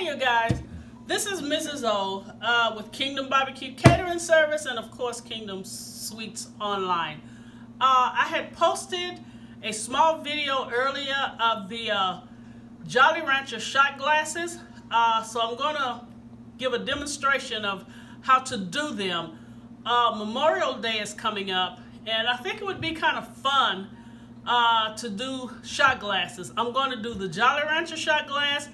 Hey you guys, this is Mrs. O with Kingdom Barbecue Catering Service and of course Kingdom Sweets Online. I had posted a small video earlier of the Jolly Rancher shot glasses, so I'm going to give a demonstration of how to do them. Memorial Day is coming up and I think it would be kind of fun to do shot glasses. I'm going to do the Jolly Rancher shot glass,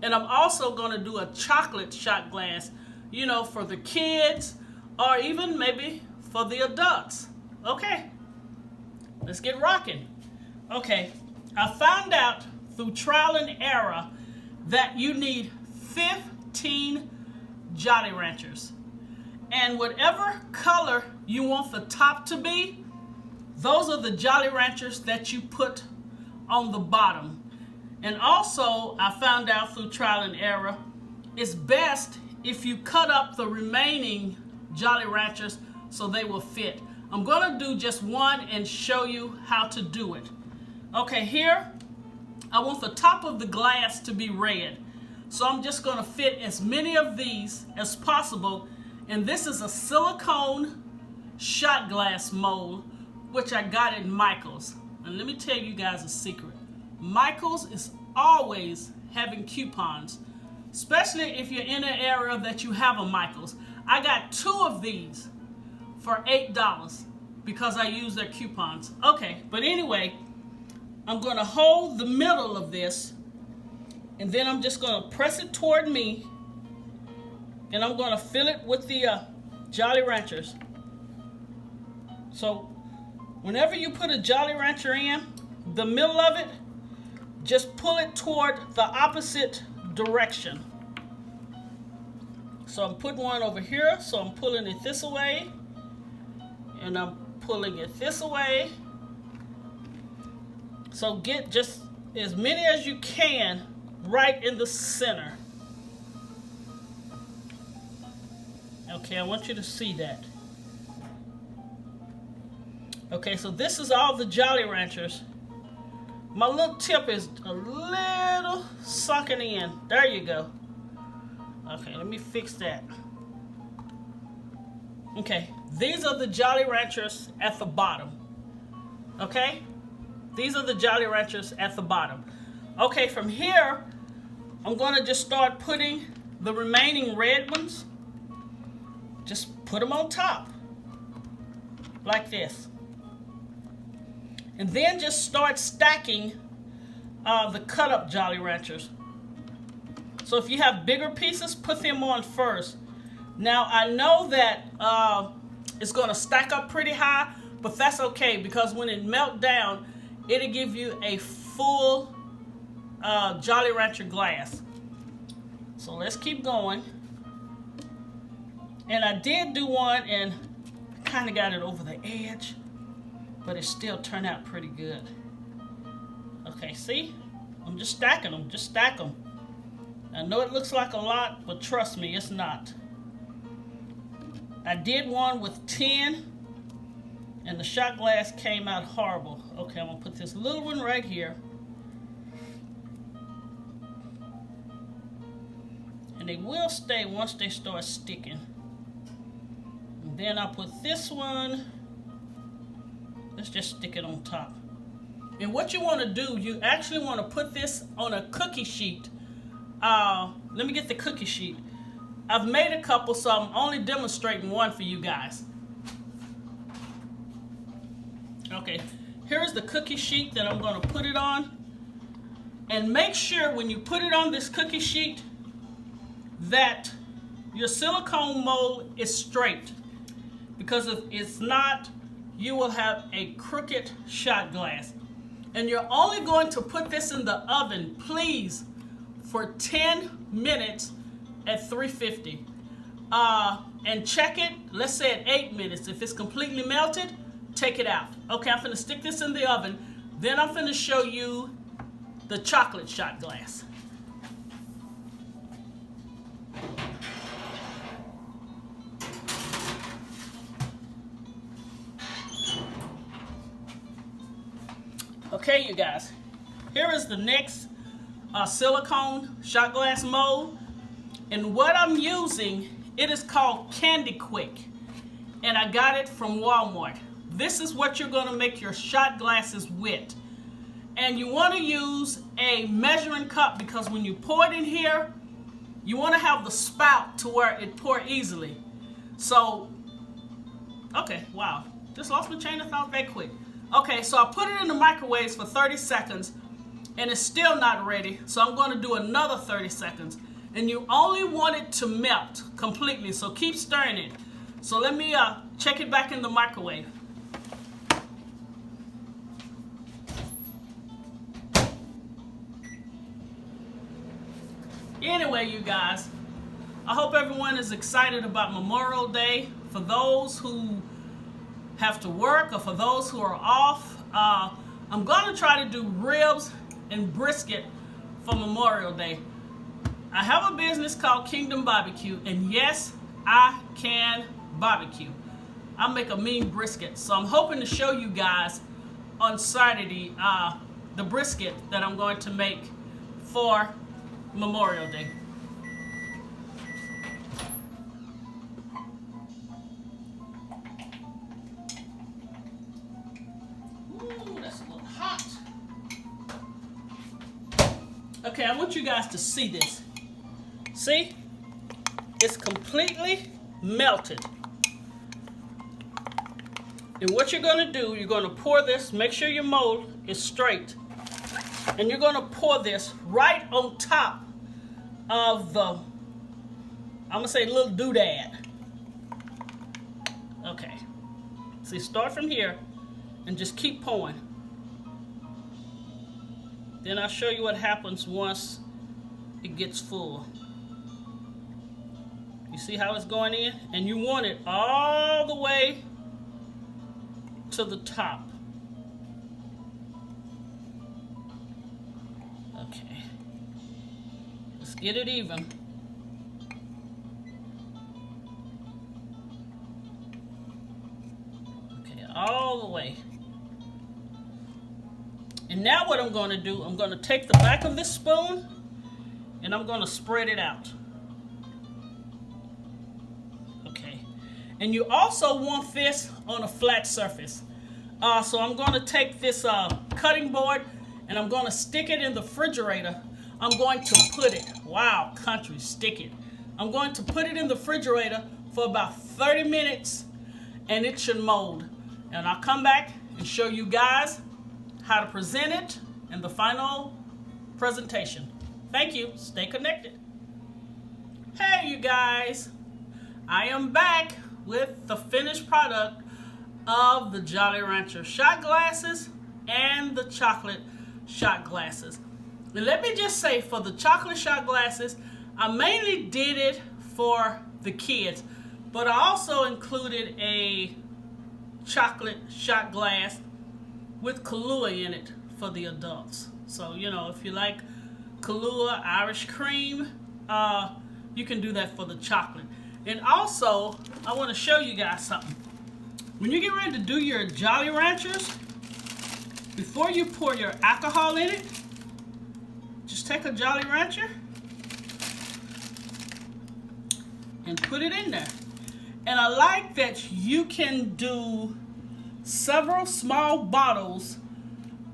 and I'm also going to do a chocolate shot glass, you know, for the kids or even maybe for the adults. Okay, let's get rocking. Okay, I found out through trial and error that you need 15 Jolly Ranchers. And whatever color you want the top to be, those are the Jolly Ranchers that you put on the bottom. And also, I found out through trial and error, it's best if you cut up the remaining Jolly Ranchers so they will fit. I'm going to do just one and show you how to do it. Okay, here, I want the top of the glass to be red. So I'm just going to fit as many of these as possible. And this is a silicone shot glass mold, which I got at Michael's. And let me tell you guys a secret. Michael's is always having coupons, especially if you're in an area that you have a Michael's. I got 2 of these for $8 because I use their coupons. Okay, but anyway, I'm going to hold the middle of this and then I'm just going to press it toward me and I'm going to fill it with the Jolly Ranchers. So whenever you put a Jolly Rancher in, the middle of it, just pull it toward the opposite direction. So I'm putting one over here, so I'm pulling it this way, and I'm pulling it this way. So get just as many as you can right in the center. Okay, I want you to see that. Okay, so this is all the Jolly Ranchers. My little tip is a little sunken in. There you go. Okay, let me fix that. Okay, these are the Jolly Ranchers at the bottom. Okay? These are the Jolly Ranchers at the bottom. Okay, from here, I'm going to just start putting the remaining red ones. Just put them on top. Like this. And then just start stacking the cut up Jolly Ranchers. So if you have bigger pieces, put them on first. Now I know that it's going to stack up pretty high, but that's okay because when it melts down, it'll give you a full Jolly Rancher glass. So let's keep going. And I did do one and kind of got it over the edge, but it still turned out pretty good. Okay, see? I'm just stacking them, just stack them. I know it looks like a lot, but trust me, it's not. I did one with 10, and the shot glass came out horrible. Okay, I'm gonna put this little one right here. And they will stay once they start sticking. And then I'll put this one. Let's just stick it on top. And what you want to do, you actually want to put this on a cookie sheet. Let me get the cookie sheet. I've made a couple, so I'm only demonstrating one for you guys. Okay, here's the cookie sheet that I'm going to put it on. And make sure when you put it on this cookie sheet that your silicone mold is straight. Because if it's not, you will have a crooked shot glass. And you're only going to put this in the oven, please, for 10 minutes at 350. And check it, let's say at 8 minutes. If it's completely melted, take it out. Okay, I'm gonna stick this in the oven. Then I'm gonna show you the chocolate shot glass. Okay, you guys, here is the next silicone shot glass mold. And what I'm using, it is called Candy Quick. And I got it from Walmart. This is what you're going to make your shot glasses with. And you want to use a measuring cup because when you pour it in here, you want to have the spout to where it pour easily. So, okay, wow. Just lost my chain of thought very quick. Okay, so I put it in the microwave for 30 seconds and it's still not ready. So I'm going to do another 30 seconds. And you only want it to melt completely, so keep stirring it. So let me check it back in the microwave. Anyway, you guys, I hope everyone is excited about Memorial Day. For those who have to work or for those who are off, I'm going to try to do ribs and brisket for Memorial Day. I have a business called Kingdom Barbecue, and yes, I can barbecue. I make a mean brisket, so I'm hoping to show you guys on Saturday the brisket that I'm going to make for Memorial Day. Ooh, that's a little hot. Okay, I want you guys to see this. See? It's completely melted. And what you're going to do, you're going to pour this, make sure your mold is straight. And you're going to pour this right on top of the, I'm going to say little doodad. Okay. See, start from here and just keep pouring. Then I'll show you what happens once it gets full. You see how it's going in? And you want it all the way to the top. Okay. Let's get it even. Okay, all the way. And now what I'm going to do, I'm going to take the back of this spoon and I'm going to spread it out. And you also want this on a flat surface. So I'm going to take this cutting board and I'm going to stick it in the refrigerator. I'm going to put it, wow, country, stick it. I'm going to put it in the refrigerator for about 30 minutes and it should mold. And I'll come back and show you guys how to present it and the final presentation. Thank you. Stay connected. Hey, you guys. I am back with the finished product of the Jolly Rancher shot glasses and the chocolate shot glasses. And let me just say, for the chocolate shot glasses, I mainly did it for the kids, but I also included a chocolate shot glass with Kahlua in it for the adults. So, you know, if you like Kahlua, Irish cream, you can do that for the chocolate. And also, I want to show you guys something. When you get ready to do your Jolly Ranchers, before you pour your alcohol in it, just take a Jolly Rancher and put it in there. And I like that you can do several small bottles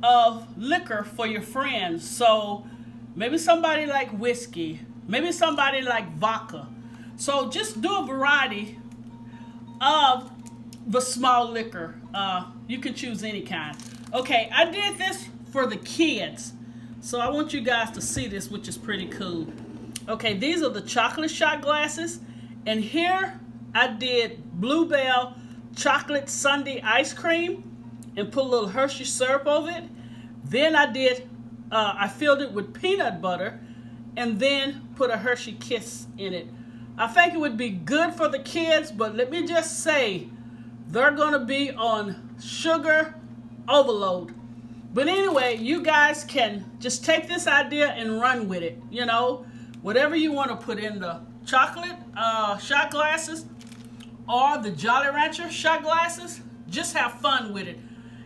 of liquor for your friends. So maybe somebody like whiskey, maybe somebody like vodka. So just do a variety of the small liquor. You can choose any kind. Okay, I did this for the kids. So I want you guys to see this, which is pretty cool. Okay, these are the chocolate shot glasses. And here I did Bluebell chocolate sundae ice cream and put a little Hershey syrup over it. Then I filled it with peanut butter and then put a Hershey Kiss in it. I think it would be good for the kids, but let me just say, they're going to be on sugar overload. But anyway, you guys can just take this idea and run with it. You know, whatever you want to put in the chocolate shot glasses or the Jolly Rancher shot glasses, just have fun with it.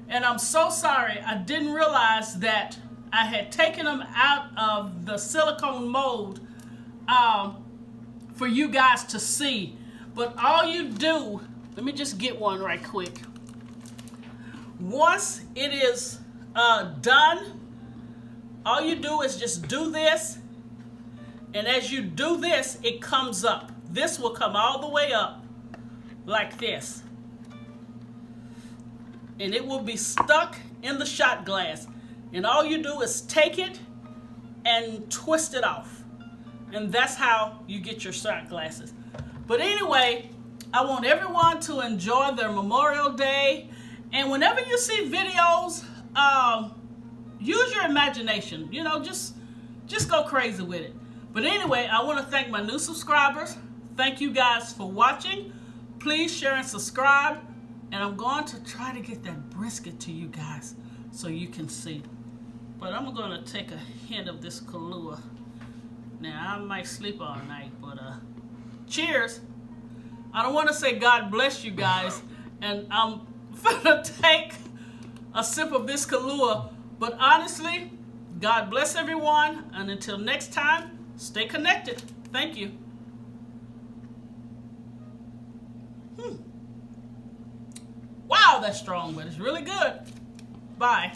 And I'm so sorry, I didn't realize that I had taken them out of the silicone mold for you guys to see. But all you do, let me just get one right quick. Once it is done, all you do is just do this. And as you do this, it comes up. This will come all the way up like this. And it will be stuck in the shot glass. And all you do is take it and twist it off. And that's how you get your shot glasses. But anyway, I want everyone to enjoy their Memorial Day. And whenever you see videos, use your imagination. You know, just go crazy with it. But anyway, I want to thank my new subscribers. Thank you guys for watching. Please share and subscribe. And I'm going to try to get that brisket to you guys so you can see. But I'm going to take a hint of this Kahlua. Now, I might sleep all night, but cheers. I don't want to say God bless you guys. And I'm going to take a sip of this Kahlua. But honestly, God bless everyone. And until next time, stay connected. Thank you. Wow, that's strong, but it's really good. Bye.